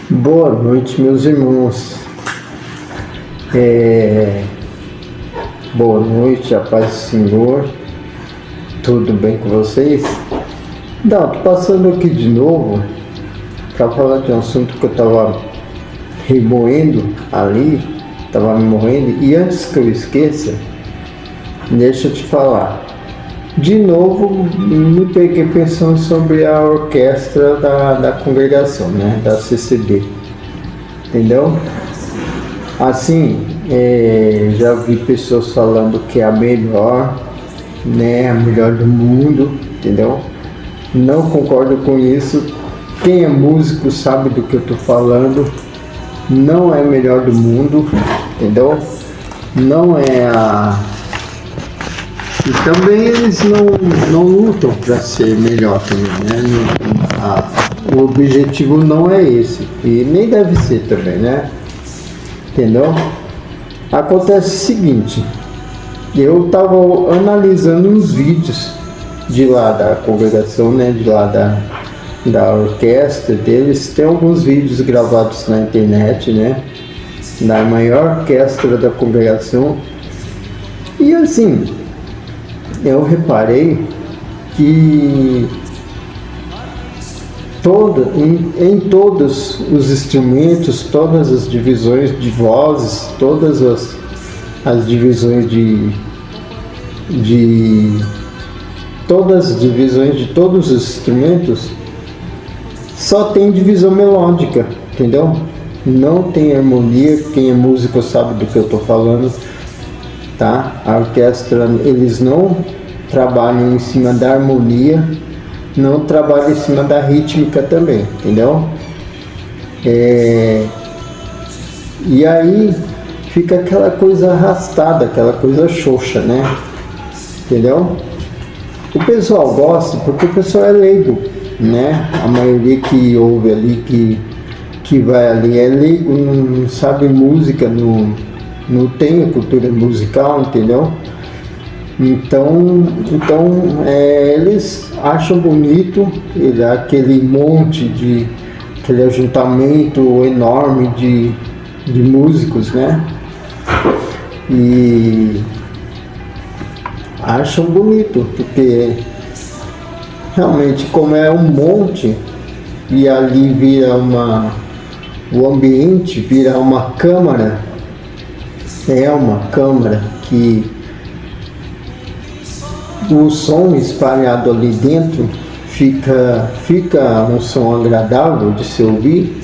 Boa noite, meus irmãos. Boa noite, a paz do Senhor. Tudo bem com vocês? Não, tô passando aqui de novo para falar de um assunto que eu estava remoendo ali, estava me morrendo. E antes que eu esqueça, deixa eu te falar. De novo, me peguei pensando sobre a orquestra da congregação, né? Da CCB. Entendeu? Assim, já vi pessoas falando que é a melhor, né? A melhor do mundo, entendeu? Não concordo com isso. Quem é músico sabe do que eu tô falando. Não é a melhor do mundo, entendeu? Não é a... E também eles não lutam para ser melhor também, né? O objetivo não é esse. E nem deve ser também, né? Entendeu? Acontece o seguinte. Eu estava analisando uns vídeos de lá da congregação, né? De lá da orquestra deles. Tem alguns vídeos gravados na internet, né? Da maior orquestra da congregação. E assim... eu reparei que em todos os instrumentos, todas as divisões de vozes, todas as divisões todas as divisões de todos os instrumentos, só tem divisão melódica, entendeu? Não tem harmonia. Quem é músico sabe do que eu estou falando. Tá? A orquestra, eles não trabalham em cima da harmonia, não trabalham em cima da rítmica também, entendeu? E aí fica aquela coisa arrastada, aquela coisa xoxa, né? Entendeu? O pessoal gosta porque o pessoal é leigo, né? A maioria que ouve ali, que vai ali é leigo, não sabe música, não tem a cultura musical, entendeu? Então eles acham bonito aquele monte aquele ajuntamento enorme de músicos, né? E acham bonito, porque realmente, como é um monte e ali o ambiente vira uma câmara. É uma câmara que o som espalhado ali dentro fica um som agradável de se ouvir,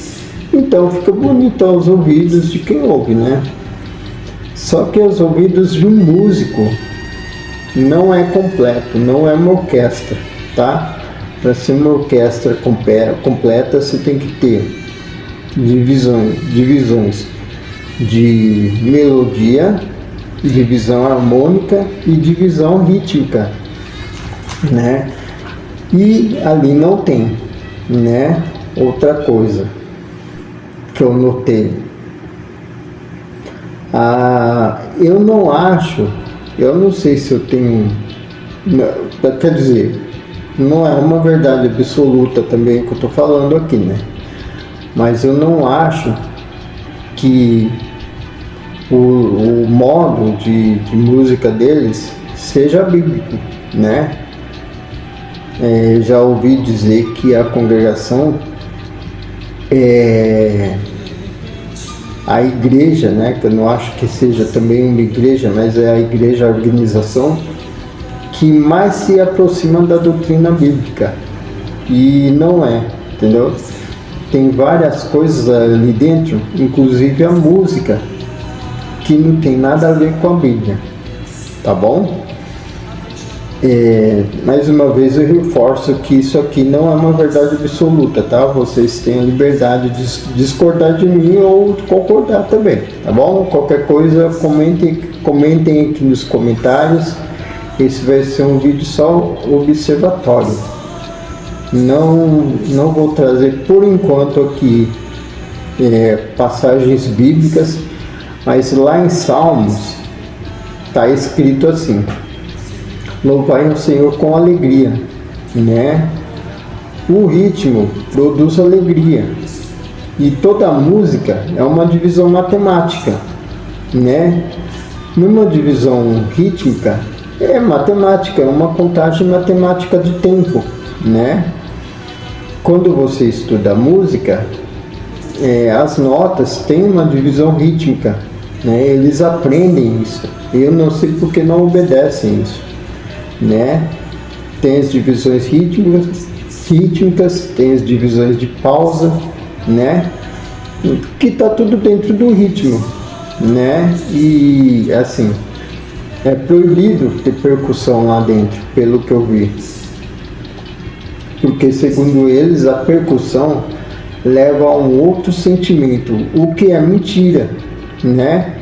então fica bonito aos ouvidos de quem ouve, né? Só que aos ouvidos de um músico não é completo, não é uma orquestra, tá? Para ser uma orquestra completa, você tem que ter divisões de melodia, divisão harmônica e divisão rítmica, né? E ali não tem, né? Outra coisa que eu notei, eu não sei se eu tenho, quer dizer, não é uma verdade absoluta também que eu tô falando aqui, né? Mas eu não acho que o modo de música deles seja bíblico, né? Já ouvi dizer que a congregação a igreja, né? Que eu não acho que seja também uma igreja, mas é a igreja, a organização que mais se aproxima da doutrina bíblica, e não é, entendeu? Tem várias coisas ali dentro, inclusive a música, que não tem nada a ver com a Bíblia, tá bom? Mais uma vez eu reforço que isso aqui não é uma verdade absoluta, tá? Vocês têm a liberdade de discordar de mim ou concordar também, tá bom? Qualquer coisa, comentem aqui nos comentários. Esse vai ser um vídeo só observatório. Não vou trazer por enquanto aqui passagens bíblicas, mas lá em Salmos está escrito assim: louvai o Senhor com alegria, né? O ritmo produz alegria, E toda música é uma divisão matemática, né? Numa divisão rítmica, é matemática, é uma contagem matemática de tempo, né? Quando você estuda música, as notas têm uma divisão rítmica, né? Eles aprendem isso. Eu não sei porque não obedecem isso, né? Tem as divisões rítmicas, tem as divisões de pausa, né? Que tá tudo dentro do ritmo, né? E assim, é proibido ter percussão lá dentro, pelo que eu vi, porque segundo eles a percussão leva a um outro sentimento, o que é mentira, né?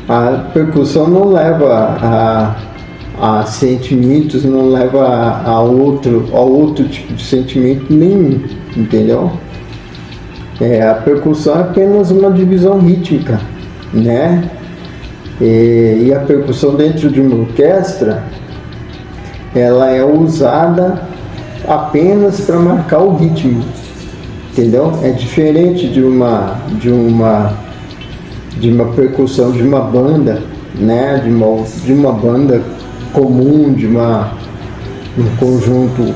A percussão não leva a sentimentos, não leva a outro tipo de sentimento nenhum, entendeu? A percussão é apenas uma divisão rítmica, né? E a percussão dentro de uma orquestra, ela é usada apenas para marcar o ritmo, entendeu? É diferente de uma percussão de uma banda, né? De uma banda comum, de um conjunto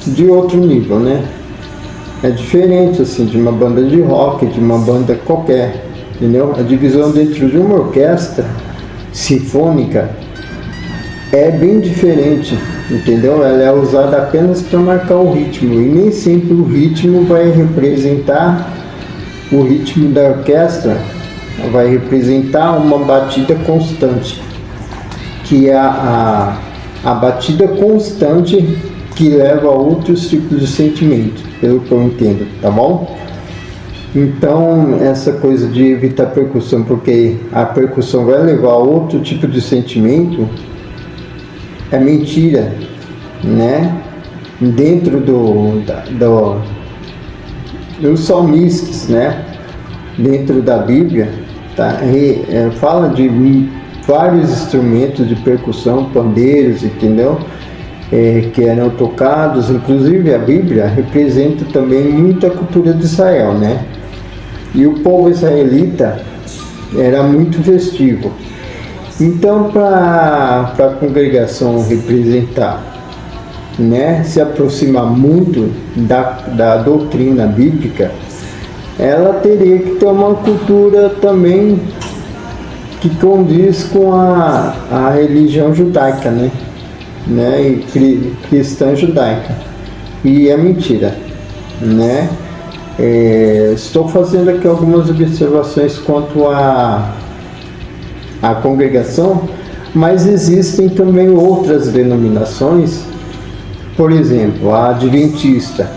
de outro nível, né? É diferente assim de uma banda de rock, de uma banda qualquer, entendeu? A divisão dentro de uma orquestra sinfônica é bem diferente, entendeu? Ela é usada apenas para marcar o ritmo, e nem sempre o ritmo vai representar o ritmo da orquestra, vai representar uma batida constante, que é a batida constante que leva a outros tipos de sentimento, pelo que eu entendo, tá bom? Então, essa coisa de evitar percussão, porque a percussão vai levar a outro tipo de sentimento, é mentira, né? Dentro dos salmistas, né? Dentro da Bíblia, tá? Fala de vários instrumentos de percussão, pandeiros, entendeu? Que eram tocados, inclusive a Bíblia representa também muita cultura de Israel, né? E o povo israelita era muito festivo. Então, para a congregação representar, né, se aproximar muito da doutrina bíblica, ela teria que ter uma cultura também que condiz com a religião judaica, né? E cristã judaica. E é mentira, né? Estou fazendo aqui algumas observações quanto à congregação, mas existem também outras denominações, por exemplo, a adventista.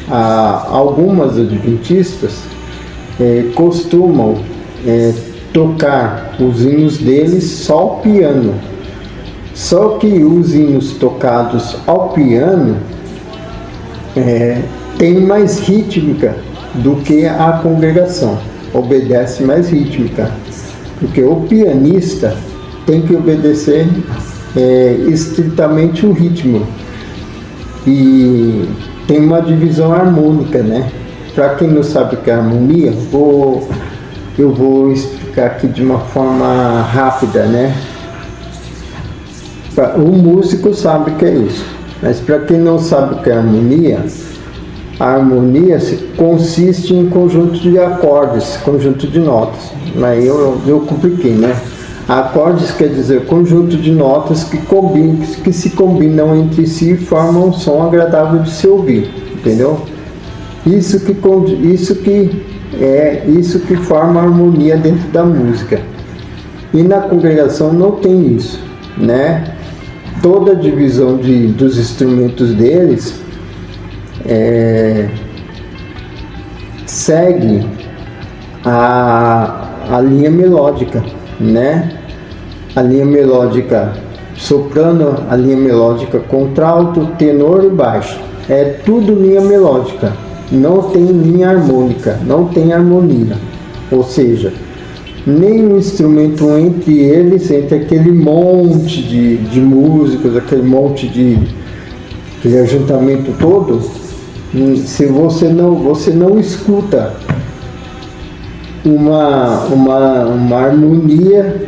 Algumas adventistas costumam tocar os hinos deles só ao piano. Só que os hinos tocados ao piano tem mais rítmica do que a congregação, obedece mais rítmica, porque o pianista tem que obedecer estritamente o ritmo, e tem uma divisão harmônica, né? Para quem não sabe o que é harmonia, eu vou explicar aqui de uma forma rápida, né? O músico sabe o que é isso, mas para quem não sabe o que é harmonia, a harmonia consiste em conjunto de acordes, conjunto de notas. Mas eu compliquei, né? Acordes quer dizer conjunto de notas que se combinam entre si e formam um som agradável de se ouvir, entendeu? Isso que forma a harmonia dentro da música. E na congregação não tem isso, né? Toda a divisão dos instrumentos deles segue a linha melódica, né? A linha melódica soprano, a linha melódica contralto, tenor e baixo. É tudo linha melódica, não tem linha harmônica, não tem harmonia. Ou seja, nenhum instrumento entre eles, entre aquele monte de músicos, aquele monte aquele ajuntamento todo, Se você não escuta uma harmonia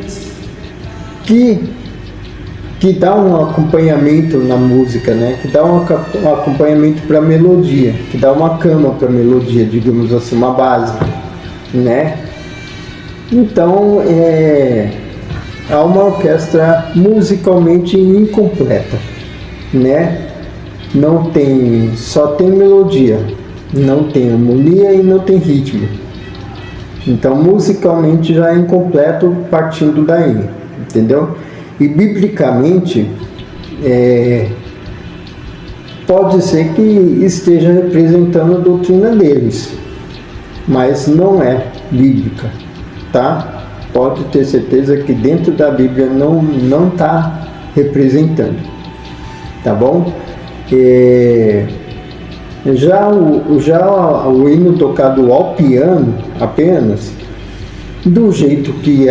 que dá um acompanhamento na música, né? Que dá um acompanhamento para a melodia, que dá uma cama para a melodia, digamos assim, uma base, né? Então é uma orquestra musicalmente incompleta, né? Só tem melodia, não tem harmonia e não tem ritmo. Então musicalmente já é incompleto partindo daí, entendeu? E biblicamente pode ser que esteja representando a doutrina deles, mas não é bíblica, tá? Pode ter certeza que dentro da Bíblia não está representando, tá bom? Já o hino tocado ao piano apenas, do jeito que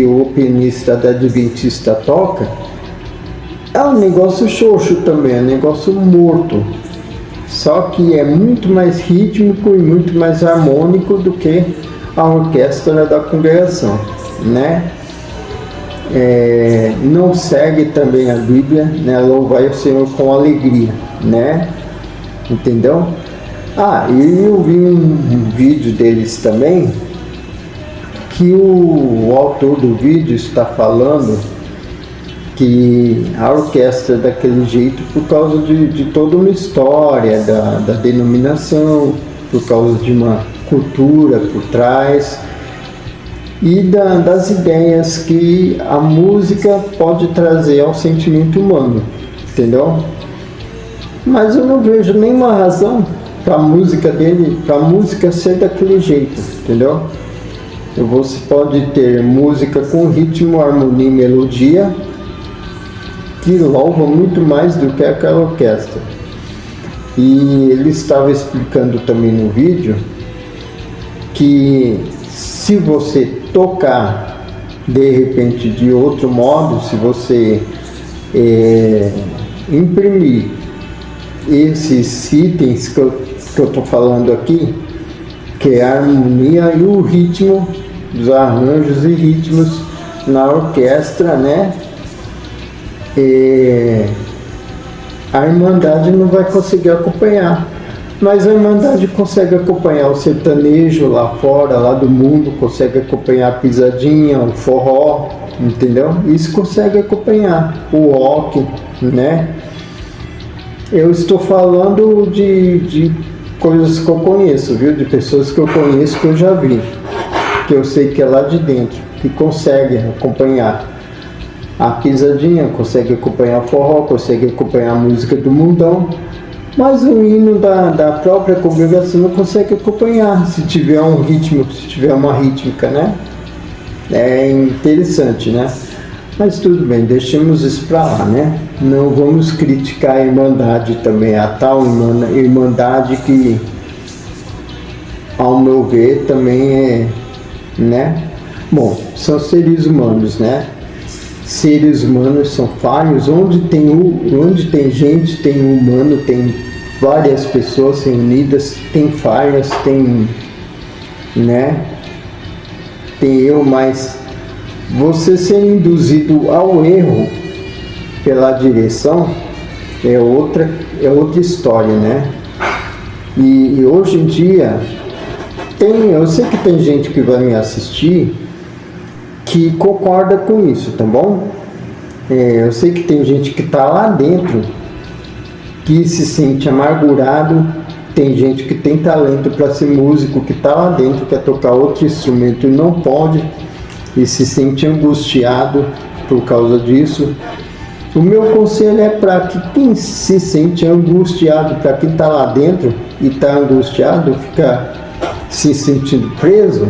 o pianista da Adventista toca, é um negócio xoxo também, é um negócio morto. Só que é muito mais rítmico e muito mais harmônico do que a orquestra da congregação, né? Não segue também a Bíblia, né? Louvai o Senhor com alegria, né? Entendeu? E eu vi um vídeo deles também, que o autor do vídeo está falando que a orquestra é daquele jeito por causa de toda uma história da denominação, por causa de uma cultura por trás e das ideias que a música pode trazer ao sentimento humano, entendeu? Mas eu não vejo nenhuma razão para a música dele, para a música ser daquele jeito, entendeu? Você pode ter música com ritmo, harmonia e melodia que louva muito mais do que aquela orquestra. E ele estava explicando também no vídeo que se você tocar de repente de outro modo, se você imprimir esses itens que eu estou falando aqui, que é a harmonia e o ritmo, os arranjos e ritmos na orquestra, né? A Irmandade não vai conseguir acompanhar, mas a Irmandade consegue acompanhar o sertanejo lá fora, lá do mundo, consegue acompanhar a pisadinha, o forró, entendeu? Isso consegue acompanhar o rock, né? Eu estou falando de coisas que eu conheço, viu? De pessoas que eu conheço, que eu já vi, que eu sei que é lá de dentro, que consegue acompanhar a pisadinha, consegue acompanhar o forró, consegue acompanhar a música do mundão, mas o hino da própria congregação não consegue acompanhar, se tiver um ritmo, se tiver uma rítmica, né? É interessante, né? Mas tudo bem, deixemos isso para lá, né? Não vamos criticar a Irmandade também, a tal Irmandade que, ao meu ver, também é, né? Bom, são seres humanos, né? Seres humanos são falhos, onde tem gente, tem humano, tem várias pessoas reunidas, tem falhas, tem, né? Tem eu, mas você ser induzido ao erro pela direção é outra história, né? E hoje em dia eu sei que tem gente que vai me assistir que concorda com isso, tá bom? Eu sei que tem gente que está lá dentro que se sente amargurado, tem gente que tem talento para ser músico, que está lá dentro, quer tocar outro instrumento e não pode, e se sente angustiado por causa disso. O meu conselho é para que quem se sente angustiado, para quem está lá dentro e está angustiado, fica se sentindo preso,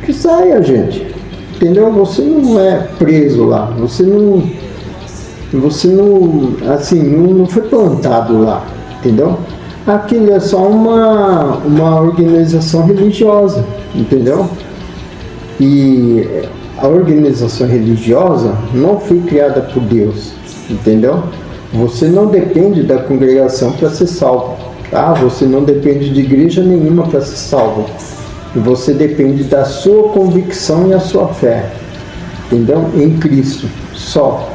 que saia, gente. Entendeu? Você não é preso lá, você não assim, não foi plantado lá, entendeu? Aquilo é só uma organização religiosa, entendeu? E a organização religiosa não foi criada por Deus, entendeu? Você não depende da congregação para ser salvo, tá? Você não depende de igreja nenhuma para ser salvo. Você depende da sua convicção e a sua fé, entendeu? Em Cristo, só,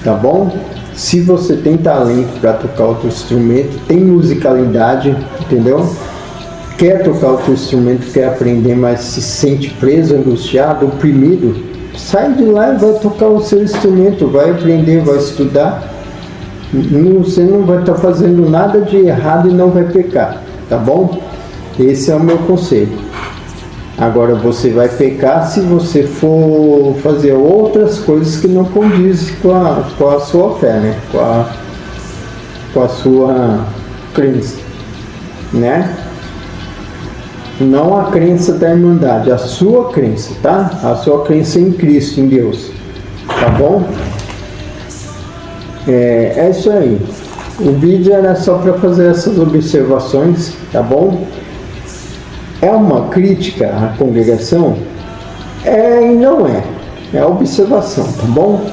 tá bom? Se você tem talento para tocar outro instrumento, tem musicalidade, entendeu? Quer tocar outro instrumento, quer aprender, mas se sente preso, angustiado, oprimido, sai de lá e vai tocar o seu instrumento, vai aprender, vai estudar. Você não vai estar fazendo nada de errado e não vai pecar, tá bom? Esse é o meu conselho. Agora você vai pecar se você for fazer outras coisas que não condizem com a sua fé, né? Com a sua crença, né? Não a crença da Irmandade, a sua crença, tá? A sua crença em Cristo, em Deus, tá bom? É isso aí. O vídeo era só para fazer essas observações, tá bom? É uma crítica à congregação? É e não é. É observação, tá bom?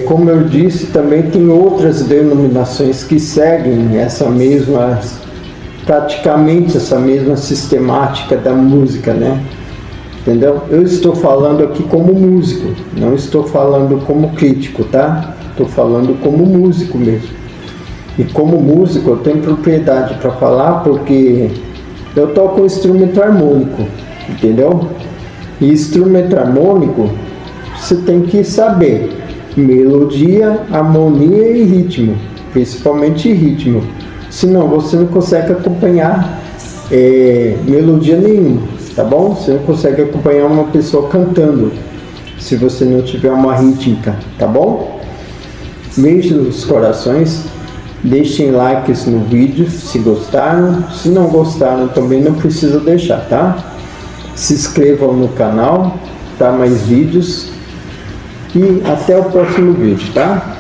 Como eu disse, também tem outras denominações que seguem praticamente essa mesma sistemática da música, né? Entendeu? Eu estou falando aqui como músico, não estou falando como crítico, tá? Estou falando como músico mesmo. E como músico eu tenho propriedade para falar porque eu toco um instrumento harmônico, entendeu? E instrumento harmônico você tem que saber melodia, harmonia e ritmo, principalmente ritmo. Senão você não consegue acompanhar melodia nenhuma, tá bom? Você não consegue acompanhar uma pessoa cantando se você não tiver uma rítmica, tá bom? Beijo nos corações, deixem likes no vídeo se gostaram, se não gostaram também não precisa deixar, tá? Se inscrevam no canal para mais vídeos e até o próximo vídeo, tá?